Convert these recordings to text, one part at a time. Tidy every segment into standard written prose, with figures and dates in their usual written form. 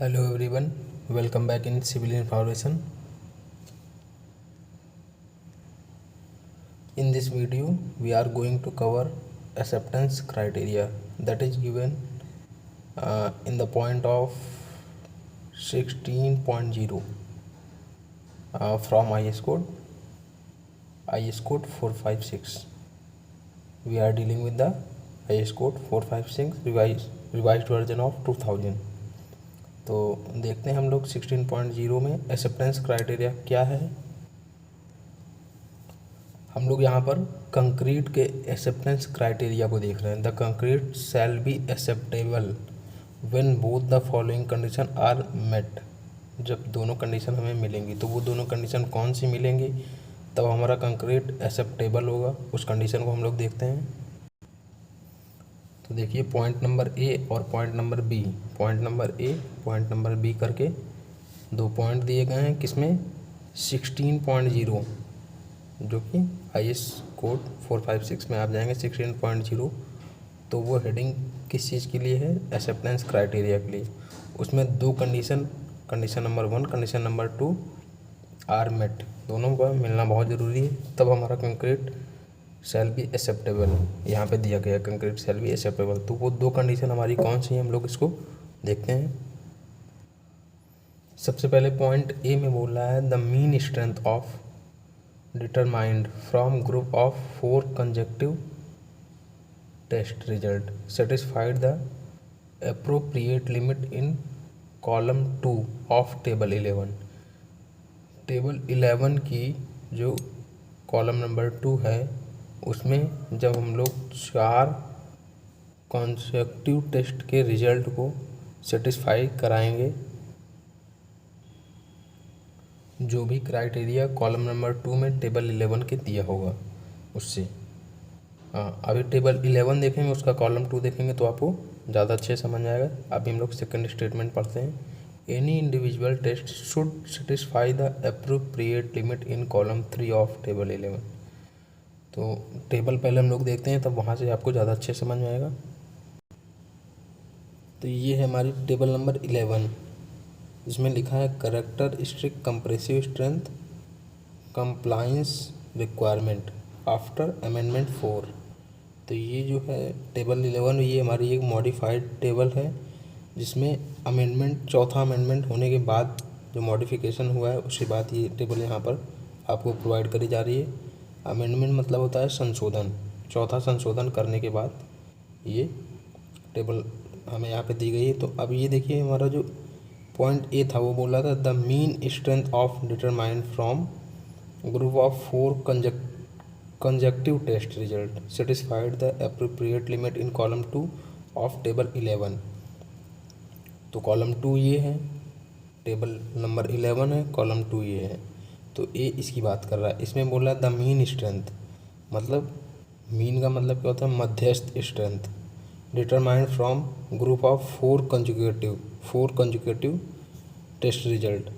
Hello everyone, welcome back in Civil Information. In this video, we are going to cover acceptance criteria that is given in the point of 16.0 from IS Code 456. We are dealing with the IS Code 456 revised version of 2000. तो देखते हैं हम लोग 16.0 में acceptance criteria क्या है। हम लोग यहाँ पर कंक्रीट के एक्सेप्टेंस क्राइटेरिया को देख रहे हैं। The concrete shall be acceptable when both the following condition are met. जब दोनों कंडीशन हमें मिलेंगी तो वो दोनों कंडीशन कौन सी मिलेंगी तब हमारा कंक्रीट एक्सेप्टेबल होगा। उस कंडीशन को हम लोग देखते हैं। तो देखिए पॉइंट नंबर ए और point number B, point number A point number B करके दो पॉइंट दिए गए हैं। किसमें 16.0 जो कि IS कोड 456 में आप जाएंगे 16.0 तो वो हेडिंग किस चीज़ के लिए है, एक्सेप्टेंस क्राइटेरिया के लिए। उसमें दो condition number 1 condition number 2 are met, दोनों का मिलना बहुत ज़रूरी है तब हमारा कंक्रीट शैल बी एक्सेप्टेबल यहाँ पे दिया गया कंक्रीट शैल बी एक्सेप्टेबल। तो वो दो कंडीशन हमारी कौन सी हैं हम लोग इसको देखते हैं। सबसे पहले पॉइंट ए में बोल रहा है the mean strength of determined from group of 4 consecutive test result satisfied the appropriate limit in column 2 of table 11। Table 11 की जो कॉलम नंबर 2 है उसमें जब हम लोग 4 कॉन्सेक्यूटिव टेस्ट के रिजल्ट को सेटिस्फाई कराएंगे, जो भी क्राइटेरिया कॉलम नंबर 2 में टेबल 11 के दिया होगा उससे। अभी टेबल 11 देखेंगे उसका कॉलम 2 देखेंगे तो आपको ज़्यादा अच्छे समझ में आएगा। अभी हम लोग सेकंड स्टेटमेंट पढ़ते हैं। Any individual test should satisfy the appropriate limit in column 3 of table 11। तो टेबल पहले हम लोग देखते हैं तब वहाँ से आपको ज़्यादा अच्छे समझ में आएगा। तो ये है हमारी टेबल नंबर 11 जिसमें लिखा है characteristic compressive strength compliance requirement after amendment 4। तो ये जो है टेबल 11 ये हमारी एक मॉडिफाइड टेबल है जिसमें अमेंडमेंट चौथा अमेंडमेंट होने के बाद जो मॉडिफिकेशन हुआ है उसके बाद ये टेबल यहाँ पर आपको प्रोवाइड करी जा रही है। अमेंडमेंट मतलब होता है संशोधन, चौथा संशोधन करने के बाद ये टेबल हमें यहाँ पे दी गई है। तो अब ये देखिए हमारा जो पॉइंट ए था वो बोला था the mean strength of determined from group of 4 consecutive test result satisfied the appropriate limit in column 2 of table 11। तो कॉलम 2 ये है, टेबल नंबर 11 है, कॉलम 2 ये है। तो ए इसकी बात कर रहा है। इसमें बोला द मीन स्ट्रेंथ, मतलब मीन का मतलब क्या होता है, मध्यस्थ strength determined from group of 4 consecutive test result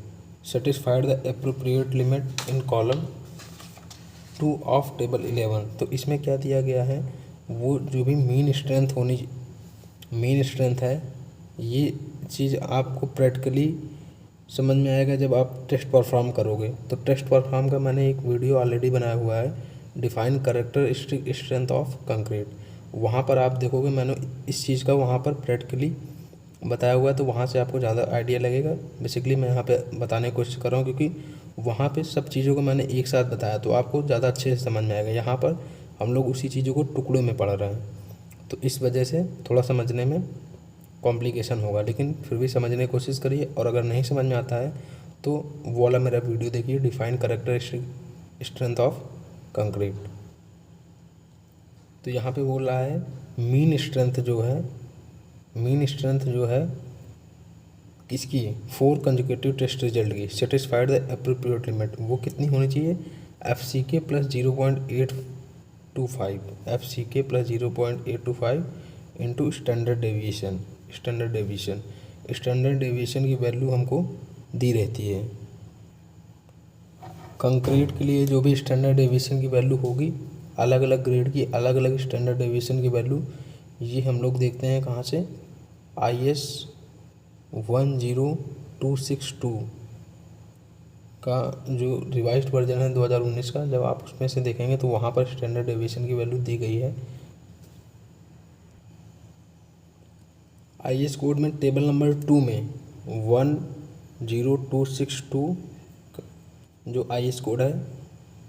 satisfied the appropriate limit in column 2 of table 11। तो इसमें क्या दिया गया है, वो जो भी मीन स्ट्रेंथ है ये चीज़ आपको प्रैक्टिकली समझ में आएगा जब आप टेस्ट परफॉर्म करोगे। तो टेस्ट परफॉर्म का मैंने एक वीडियो ऑलरेडी बनाया हुआ है, define characteristic strength of concrete. वहाँ पर आप देखोगे मैंने इस चीज़ का वहाँ पर प्रैक्टिकली बताया हुआ है तो वहाँ से आपको ज़्यादा आइडिया लगेगा। बेसिकली मैं यहाँ पे बताने की कोशिश कर रहा हूँ क्योंकि वहाँ पे सब चीज़ों को मैंने एक साथ बताया तो आपको ज़्यादा अच्छे से समझ में आएगा। यहाँ पर हम लोग उसी चीज़ों को टुकड़ों में पढ़ रहे हैं तो इस वजह से थोड़ा समझने में कॉम्प्लिकेशन होगा, लेकिन फिर भी समझने की कोशिश करिए। और अगर नहीं समझ में आता है तो वो वाला मेरा वीडियो देखिए, define characteristic strength of concrete. तो यहाँ पे बोल रहा है मीन स्ट्रेंथ जो है किसकी, 4 कंसेक्यूटिव टेस्ट रिजल्ट की सेटिस्फाइड द एप्रोप्रिएट लिमिट, वो कितनी होनी चाहिए, FCK plus 0.825 FCK plus 0.825 into standard deviation की वैल्यू हमको दी रहती है। कंक्रीट के लिए जो भी स्टैंडर्ड डेविएशन की वैल्यू होगी, अलग अलग ग्रेड की अलग अलग स्टैंडर्ड डेविएशन की वैल्यू, ये हम लोग देखते हैं कहाँ से, IS 10262 का जो रिवाइज्ड वर्जन है 2019 का, जब आप उसमें से देखेंगे तो वहाँ पर स्टैंडर्ड डेविएशन की वैल्यू दी गई है। IS कोड में टेबल नंबर 2 में 10262 जो IS कोड है,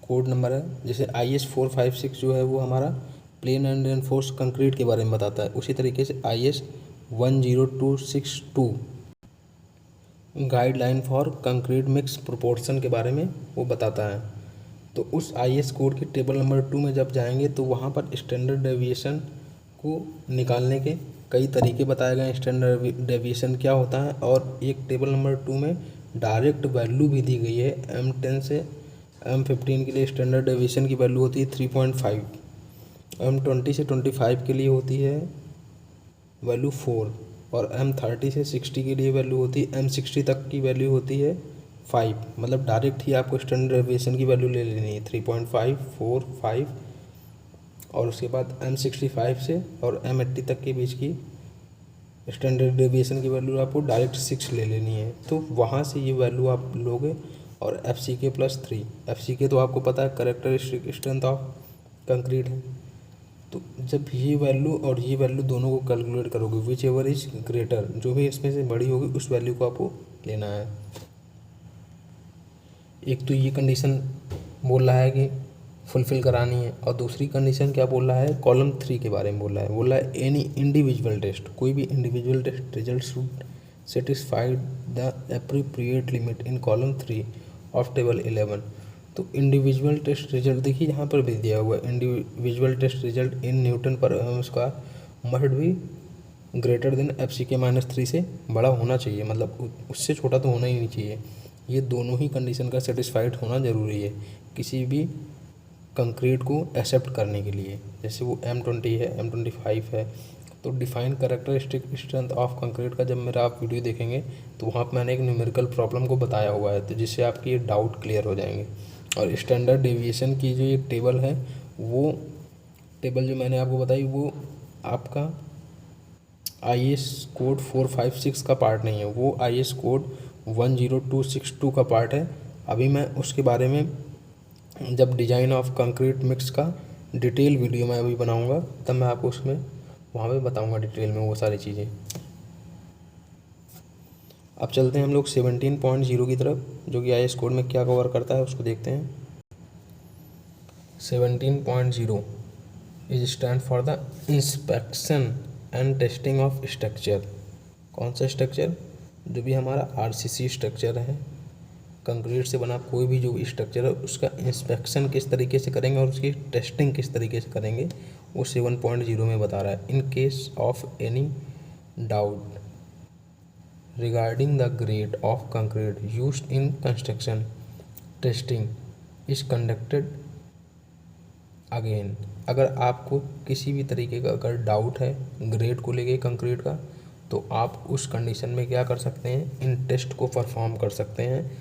कोड नंबर है। जैसे IS 456 जो है वो हमारा प्लेन एंड रेनफोर्स कंक्रीट के बारे में बताता है, उसी तरीके से IS 10262 guideline for concrete mix proportion के बारे में वो बताता है। तो उस IS कोड के टेबल नंबर 2 में जब जाएंगे तो वहाँ पर स्टैंडर्ड डेविएशन को निकालने के कई तरीके बताए गए हैं। स्टैंडर्ड डेविएशन क्या होता है, और एक टेबल नंबर 2 में डायरेक्ट वैल्यू भी दी गई है। M10 से M15 के लिए स्टैंडर्ड डेविएशन की वैल्यू होती है 3.5, M20 से 25 के लिए होती है वैल्यू 4, और M30 से 60 के लिए वैल्यू होती है, M60 तक की वैल्यू होती है 5। मतलब डायरेक्ट ही आपको स्टैंडर्ड डेविएशन की वैल्यू ले लेनी है 3.5, 4, 5, और उसके बाद M65 से और M80 तक के बीच की स्टैंडर्ड डेविएशन की वैल्यू आपको डायरेक्ट 6 ले लेनी है। तो वहाँ से ये वैल्यू आप लोगे। और FCK +3, FCK तो आपको पता है कैरेक्टरिस्टिक स्ट्रेंथ ऑफ कंक्रीट है। तो जब ये वैल्यू और ये वैल्यू दोनों को कैलकुलेट करोगे, विच एवर इज ग्रेटर, जो भी इसमें से बड़ी होगी उस वैल्यू को आपको लेना है। एक तो ये कंडीशन बोल रहा है कि फुलफ़िल करानी है, और दूसरी कंडीशन क्या बोल रहा है, कॉलम 3 के बारे में बोल रहा है एनी इंडिविजुअल टेस्ट, कोई भी individual test result should satisfied the appropriate limit in column 3 of table 11। तो इंडिविजुअल टेस्ट रिजल्ट देखिए यहाँ पर भी दिया हुआ है, individual test result in newton per square must be greater than FCK -3 से बड़ा होना चाहिए, मतलब उससे छोटा तो होना ही नहीं चाहिए। ये दोनों ही कंडीशन का सेटिस्फाइड होना ज़रूरी है किसी भी कंक्रीट को एक्सेप्ट करने के लिए। जैसे वो M20 है, M25 है। तो define characteristic strength of concrete का जब मेरा आप वीडियो देखेंगे तो वहाँ पर मैंने एक न्यूमेरिकल प्रॉब्लम को बताया हुआ है, तो जिससे आपकी ये डाउट क्लियर हो जाएंगे। और स्टैंडर्ड डेविएशन की जो ये टेबल है, वो टेबल जो मैंने आपको बताई वो आपका IS कोड 456 का पार्ट नहीं है, वो IS कोड 10262 का पार्ट है। अभी मैं उसके बारे में जब डिज़ाइन ऑफ कंक्रीट मिक्स का डिटेल वीडियो मैं अभी बनाऊंगा, तब मैं आपको उसमें वहाँ पे बताऊंगा डिटेल में वो सारी चीज़ें। अब चलते हैं हम लोग 17.0 की तरफ, जो कि IS कोड में क्या कवर करता है उसको देखते हैं। 17.0 is stand for the inspection and testing of structure. कौन सा स्ट्रक्चर? जो भी हमारा RCC स्ट्रक्चर है, कंक्रीट से बना कोई भी जो भी स्ट्रक्चर है, उसका इंस्पेक्शन किस तरीके से करेंगे और उसकी टेस्टिंग किस तरीके से करेंगे, वो 7.0 में बता रहा है। इन case of any doubt regarding the grade of concrete used in construction, testing is conducted again. अगर आपको किसी भी तरीके का अगर डाउट है ग्रेड को लेके कंक्रीट का, तो आप उस कंडीशन में क्या कर सकते हैं, इन टेस्ट को परफॉर्म कर सकते हैं।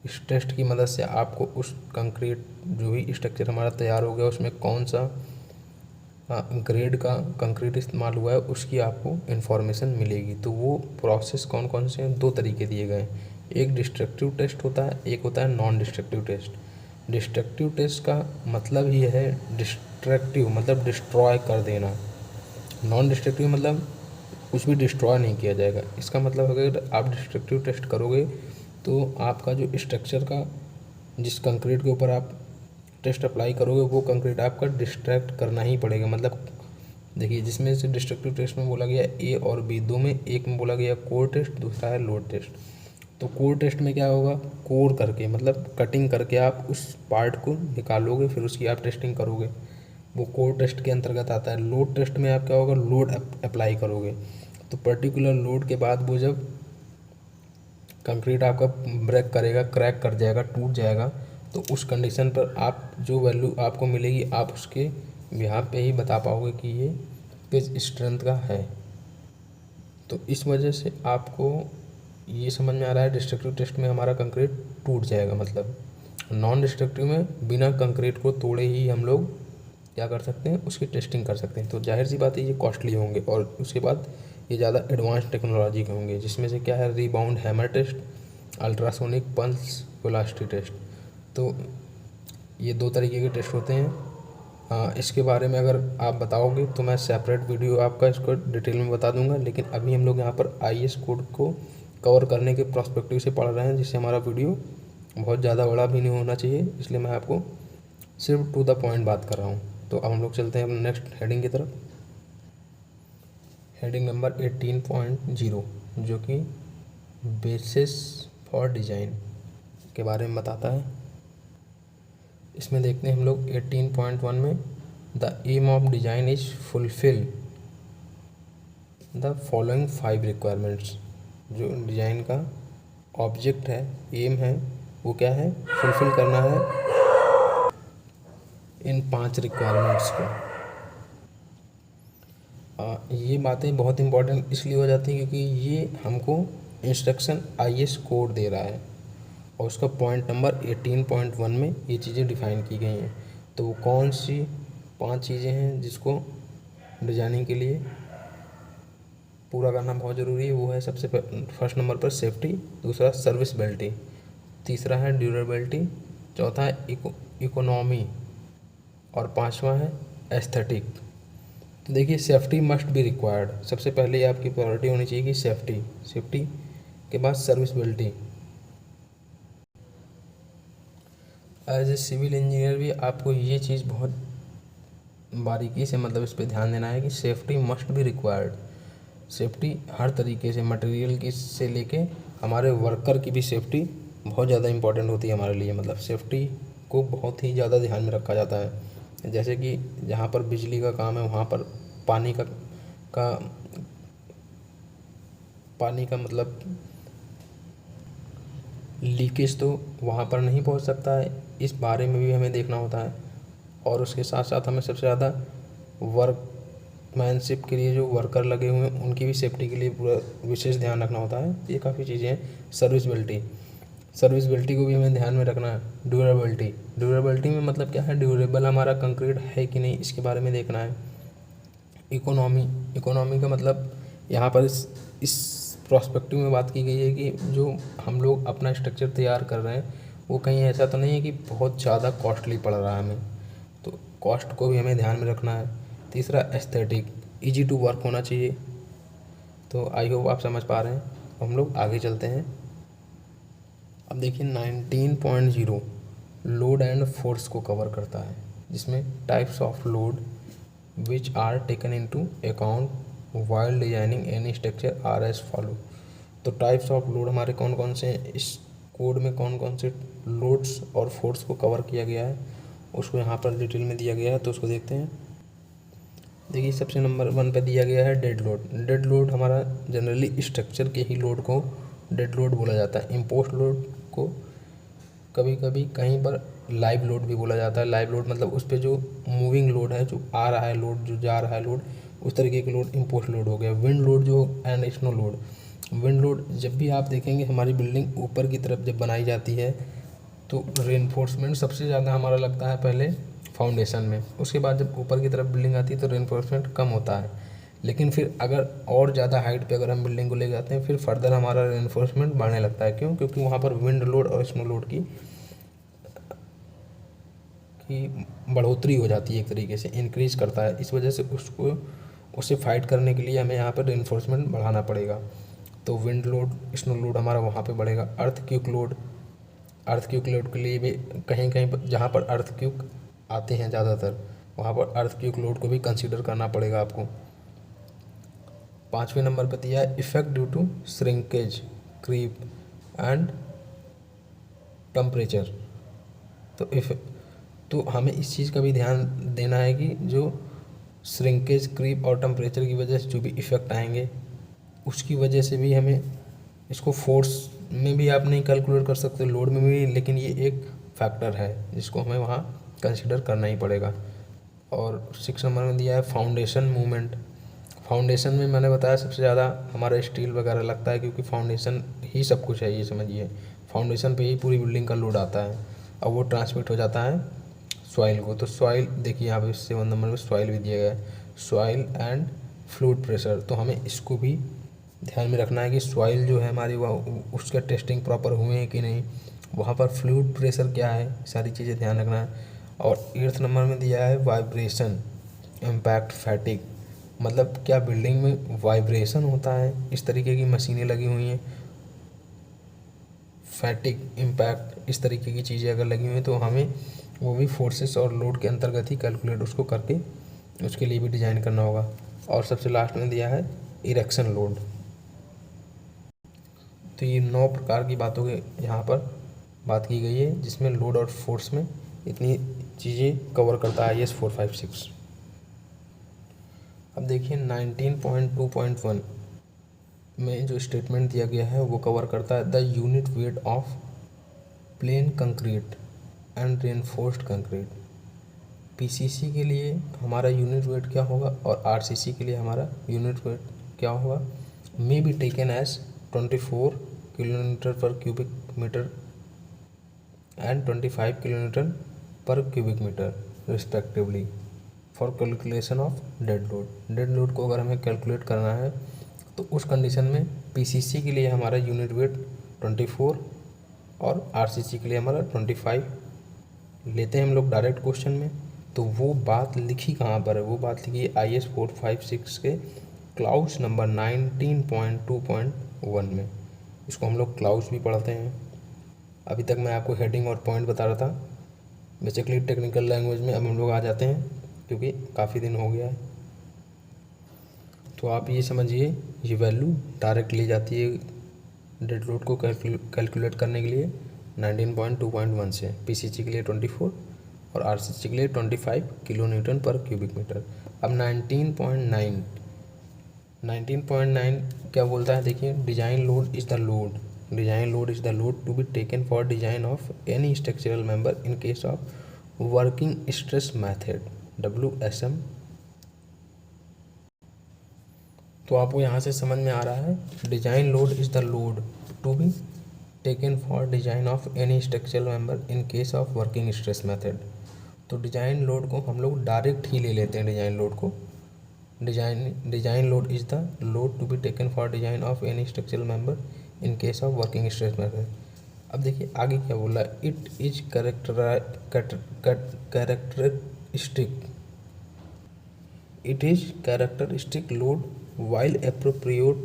इस टेस्ट की मदद से आपको उस कंक्रीट जो भी स्ट्रक्चर हमारा तैयार हो गया उसमें कौन सा ग्रेड का कंक्रीट इस्तेमाल हुआ है उसकी आपको इन्फॉर्मेशन मिलेगी। तो वो प्रोसेस कौन कौन से हैं, दो तरीके दिए गए हैं। एक डिस्ट्रक्टिव टेस्ट होता है, एक होता है non destructive test. Destructive test का मतलब ही है डिस्ट्रक्टिव मतलब डिस्ट्रॉय कर देना, नॉन डिस्ट्रक्टिव मतलब कुछ भी डिस्ट्रॉय नहीं किया जाएगा। इसका मतलब अगर आप डिस्ट्रक्टिव टेस्ट करोगे तो आपका जो स्ट्रक्चर का जिस कंक्रीट के ऊपर आप टेस्ट अप्लाई करोगे वो कंक्रीट आपका डिस्ट्रैक्ट करना ही पड़ेगा। मतलब देखिए, जिसमें से डिस्ट्रक्टिव टेस्ट में बोला गया A और B, दो में एक में बोला गया कोर टेस्ट, दूसरा है लोड टेस्ट। तो कोर टेस्ट में क्या होगा, कोर करके मतलब कटिंग करके आप उस पार्ट को निकालोगे, फिर उसकी आप टेस्टिंग करोगे, वो कोर टेस्ट के अंतर्गत आता है। लोड टेस्ट में आप क्या होगा, लोड अप्लाई करोगे, तो पर्टिकुलर लोड के बाद वो जब कंक्रीट आपका ब्रेक करेगा, क्रैक कर जाएगा, टूट जाएगा, तो उस कंडीशन पर आप जो वैल्यू आपको मिलेगी आप उसके यहाँ पे ही बता पाओगे कि ये किस स्ट्रेंथ का है। तो इस वजह से आपको ये समझ में आ रहा है डिस्ट्रक्टिव टेस्ट में हमारा कंक्रीट टूट जाएगा, मतलब नॉन डिस्ट्रक्टिव में बिना कंक्रीट को तोड़े ही हम लोग क्या कर सकते हैं, उसकी टेस्टिंग कर सकते हैं। तो जाहिर सी बात है ये कॉस्टली होंगे। और उसके बाद ये ज़्यादा एडवांस टेक्नोलॉजी के होंगे, जिसमें से क्या है rebound hammer test, ultrasonic pulse velocity test. तो ये 2 तरीके के टेस्ट होते हैं। हाँ, इसके बारे में अगर आप बताओगे तो मैं सेपरेट वीडियो आपका इसको डिटेल में बता दूंगा, लेकिन अभी हम लोग यहाँ पर IAS कोड को कवर करने के पर्सपेक्टिव से पढ़ रहे हैं, जिससे हमारा वीडियो बहुत ज़्यादा बड़ा भी नहीं होना चाहिए, इसलिए मैं आपको सिर्फ टू द पॉइंट बात कर रहा हूँ। तो अब हम लोग चलते हैं नेक्स्ट हेडिंग की तरफ। हेडिंग नंबर 18.0 जो कि बेसिस फॉर डिज़ाइन के बारे में बताता है। इसमें देखते हैं हम लोग 18.1 में the aim of design is fulfil the following 5 requirements. जो डिज़ाइन का ऑब्जेक्ट है, एम है, वो क्या है, फुलफिल करना है इन 5 रिक्वायरमेंट्स को। ये बातें बहुत इंपॉर्टेंट इसलिए हो जाती हैं क्योंकि ये हमको इंस्ट्रक्शन IAS कोड दे रहा है और उसका पॉइंट नंबर 18.1 में ये चीज़ें डिफ़ाइन की गई हैं। तो वो कौन सी 5 चीज़ें हैं जिसको डिजाइनिंग के लिए पूरा करना बहुत ज़रूरी है। वो है सबसे फर्स्ट नंबर पर सेफ्टी, दूसरा सर्विसबिलिटी, तीसरा है ड्यूरेबिलिटी, चौथा है इकोनॉमी और 5वां है एस्थेटिक। तो देखिए सेफ्टी मस्ट बी रिक्वायर्ड, सबसे पहले आपकी प्रायोरिटी होनी चाहिए कि सेफ्टी के बाद serviceability. As a civil engineer भी आपको ये चीज़ बहुत बारीकी से मतलब इस पर ध्यान देना है कि safety must be required. Safety हर तरीके से, मटेरियल की से लेके हमारे वर्कर की भी सेफ्टी बहुत ज़्यादा इंपॉर्टेंट होती है हमारे लिए। मतलब सेफ्टी को बहुत ही ज़्यादा ध्यान में रखा जाता है। जैसे कि जहाँ पर बिजली का काम है वहाँ पर पानी का मतलब लीकेज तो वहाँ पर नहीं पहुँच सकता है, इस बारे में भी हमें देखना होता है। और उसके साथ साथ हमें सबसे ज़्यादा वर्कमैनशिप के लिए जो वर्कर लगे हुए हैं उनकी भी सेफ्टी के लिए पूरा विशेष ध्यान रखना होता है। ये काफ़ी चीज़ें हैं। सर्विसबिलिटी को भी हमें ध्यान में रखना है। ड्यूरेबिलिटी में मतलब क्या है, ड्यूरेबल हमारा कंक्रीट है कि नहीं, इसके बारे में देखना है। इकोनॉमी का मतलब यहाँ पर इस प्रोस्पेक्टिव में बात की गई है कि जो हम लोग अपना स्ट्रक्चर तैयार कर रहे हैं वो कहीं ऐसा तो नहीं है कि बहुत ज़्यादा कॉस्टली पड़ रहा है हमें, तो कॉस्ट को भी हमें ध्यान में रखना है। तीसरा एस्थेटिक, इजी टू वर्क होना चाहिए। तो आई होप आप समझ पा रहे हैं। हम लोग आगे चलते हैं। अब देखिए 19.0 लोड एंड फोर्स को कवर करता है, जिसमें types of load which are taken into account while designing any structure are as follow. तो टाइप्स ऑफ लोड हमारे कौन कौन से हैं, इस कोड में कौन कौन से लोड्स और फोर्स को कवर किया गया है उसको यहाँ पर डिटेल में दिया गया है। तो उसको देखते हैं। देखिए सबसे नंबर 1 पे दिया गया है डेड लोड। डेड लोड हमारा जनरली स्ट्रक्चर के ही लोड को डेड लोड बोला जाता है। इम्पोस्ट लोड को कभी कभी कहीं पर लाइव लोड भी बोला जाता है। लाइव लोड मतलब उस पर जो मूविंग लोड है, जो आ रहा है लोड, जो जा रहा है लोड, उस तरीके के लोड इम्पोस्ट लोड हो गया। विंड लोड जो and snow load. Wind load जब भी आप देखेंगे हमारी बिल्डिंग ऊपर की तरफ जब बनाई जाती है तो रेनफोर्समेंट सबसे ज़्यादा हमारा लगता है पहले फाउंडेशन में, उसके बाद जब ऊपर की तरफ बिल्डिंग आती है तो रेनफोर्समेंट कम होता है। लेकिन फिर अगर और ज़्यादा हाइट पे अगर हम बिल्डिंग को ले जाते हैं फिर फर्दर हमारा रेनफोर्समेंट बढ़ने लगता है। क्यों? क्योंकि वहाँ पर विंड लोड और स्नो लोड की बढ़ोतरी हो जाती है, एक तरीके से इंक्रीज करता है। इस वजह से उससे फाइट करने के लिए हमें यहाँ पर रेनफोर्समेंट बढ़ाना पड़ेगा। तो विंड लोड, स्नो लोड हमारा वहाँ पे बढ़ेगा। अर्थक्वेक लोड के लिए भी कहीं कहीं पर जहाँ पर अर्थक्वेक आते हैं ज़्यादातर वहाँ पर अर्थक्वेक लोड को भी कंसीडर करना पड़ेगा आपको। 5वें नंबर पर दिया है effect due to shrinkage, creep and temperature. तो हमें इस चीज़ का भी ध्यान देना है कि जो श्रिंकेज, क्रीप और टेम्परेचर की वजह से जो भी इफ़ेक्ट आएंगे उसकी वजह से भी हमें इसको फोर्स में भी आप नहीं कैलकुलेट कर सकते, लोड में भी, लेकिन ये एक फैक्टर है जिसको हमें वहाँ कंसिडर करना ही पड़ेगा। और 6 नंबर में दिया है फाउंडेशन मूवमेंट। फाउंडेशन में मैंने बताया सबसे ज़्यादा हमारा स्टील वगैरह लगता है क्योंकि फाउंडेशन ही सब कुछ है, ये समझिए। फाउंडेशन पे ही पूरी बिल्डिंग का लोड आता है और वो ट्रांसमिट हो जाता है सॉइल को। तो सॉइल देखिए यहाँ पे 7 नंबर में सॉइल भी दिया गया है। सॉइल एंड फ्लूइड प्रेशर, तो हमें इसको भी ध्यान में रखना है कि सॉइल जो है हमारी वह उसका टेस्टिंग प्रॉपर हुए हैं कि नहीं, वहाँ पर फ्लूइड प्रेशर क्या है, सारी चीज़ें ध्यान रखना है। और 8th नंबर में दिया है वाइब्रेशन इम्पैक्ट फैटिग, मतलब क्या बिल्डिंग में वाइब्रेशन होता है, इस तरीके की मशीनें लगी हुई हैं, फैटिग इम्पैक्ट इस तरीके की चीज़ें अगर लगी हुई हैं तो हमें वो भी फोर्सेस और लोड के अंतर्गत ही कैलकुलेट उसको करके उसके लिए भी डिज़ाइन करना होगा। और सबसे लास्ट में दिया है इरेक्शन लोड। तो ये 9 प्रकार की बातों के यहाँ पर बात की गई है, जिसमें लोड और फोर्स में इतनी चीज़ें कवर करता है IS 456। अब देखिए 19.2.1 में जो स्टेटमेंट दिया गया है वो कवर करता है the unit weight of plane concrete and reinforced concrete. PCC के लिए हमारा यूनिट वेट क्या होगा और RCC के लिए हमारा यूनिट वेट क्या होगा, may be taken as 24 kilometre per cubic metre and 25 kilometre per cubic metre respectively for calculation of dead load. Dead load को अगर हमें कैलकुलेट करना है तो उस कंडीशन में PCC के लिए हमारा यूनिट वेट 24 और RCC के लिए हमारा 25 लेते हैं हम लोग डायरेक्ट क्वेश्चन में। तो वो बात लिखी कहाँ पर है, वो बात लिखी है IS 456 के क्लाउज नंबर 19.2.1 में। इसको हम लोग क्लाउज भी पढ़ते हैं। अभी तक मैं आपको हेडिंग और पॉइंट बता रहा था बेसिकली टेक्निकल लैंग्वेज में। अब हम लोग आ जाते हैं क्योंकि काफ़ी दिन हो गया है। तो आप ये समझिए ये वैल्यू डायरेक्ट ली जाती है डेड लोड को कैलकुलेट करने के लिए 19.2.1 से। PCC के लिए 24 और RCC के लिए 25 kilo newton per cubic metre. अब 19.9 क्या बोलता है, देखिए design load is the load, design load is the load to be taken for design of any structural member in case of working stress method WSM। तो आपको यहाँ से समझ में आ रहा है design load is the load to be taken for design of any structural member in case of working stress method. तो डिजाइन लोड को हम लोग डायरेक्ट ही ले लेते हैं। डिजाइन लोड को design load is the load to be taken for design of any structural member in case of working stress method. अब देखिए आगे क्या बोला, it is characteristic load while appropriate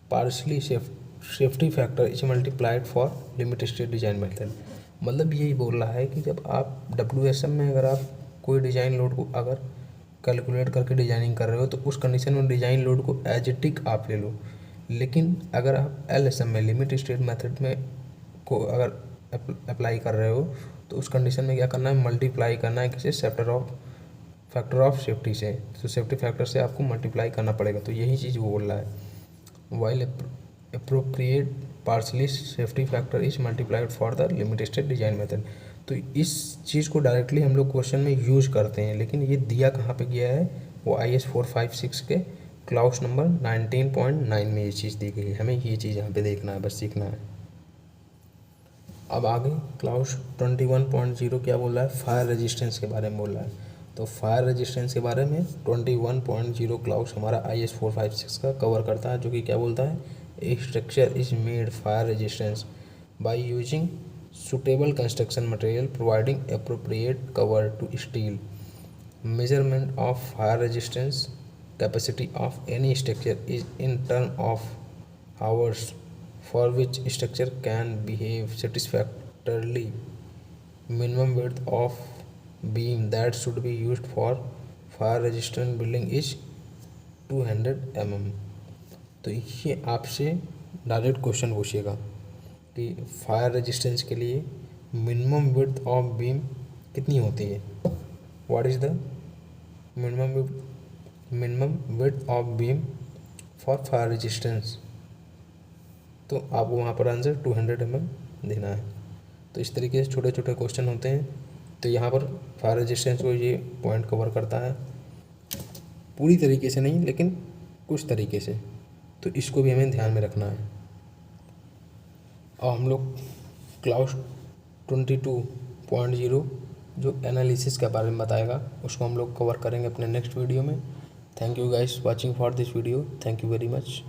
partially safety factor is multiplied for limit state design method। मतलब यही बोल रहा है कि जब आप WSM में अगर आप कोई डिज़ाइन लोड को अगर कैलकुलेट करके डिजाइनिंग कर रहे हो तो उस कंडीशन में डिज़ाइन लोड को एज इट इज आप ले लो। लेकिन अगर आप LSM में लिमिट स्टेट मेथड में को अगर अप्लाई कर रहे हो तो उस कंडीशन में क्या करना है, मल्टीप्लाई करना है किसी फैक्टर ऑफ सेफ्टी से। तो सेफ्टी फैक्टर से आपको मल्टीप्लाई करना पड़ेगा। तो यही चीज़ वो बोल रहा है, while appropriate partially safety factor is multiplied for the limit state design method. तो इस चीज़ को डायरेक्टली हम लोग क्वेश्चन में यूज करते हैं, लेकिन ये दिया कहाँ पे गया है, वो IS 456 के क्लाउज नंबर 19.9 में ये चीज़ दी गई है। हमें ये चीज़ यहाँ पे देखना है, बस सीखना है। अब आगे क्लाउज 21.0 क्या बोल रहा है, फायर रेजिस्टेंस के बारे में बोल रहा है। तो फायर रेजिस्टेंस के बारे में 21.0 क्लाउज हमारा IS 456 का कवर करता है, जो कि क्या बोलता है, a structure is made fire resistance by using suitable construction material providing appropriate cover to steel। measurement of fire resistance capacity of any structure is in terms of hours for which structure can behave satisfactorily। minimum width of beam that should be used for fire resistant building is 200 mm। तो ये आपसे direct question पूछेगा कि fire resistance के लिए minimum width of beam कितनी होती है, what is the minimum width of beam for fire resistance. तो आपको वहाँ पर आंसर 200 mm देना है। तो इस तरीके से छोटे छोटे क्वेश्चन होते हैं। तो यहाँ पर फायर रेजिस्टेंस को ये पॉइंट कवर करता है, पूरी तरीके से नहीं लेकिन कुछ तरीके से। तो इसको भी हमें ध्यान में रखना है। और हम लोग क्लाउज 22.0 जो एनालिसिस के बारे में बताएगा उसको हम लोग कवर करेंगे अपने नेक्स्ट वीडियो में। Thank you guys watching for this video. Thank you very much.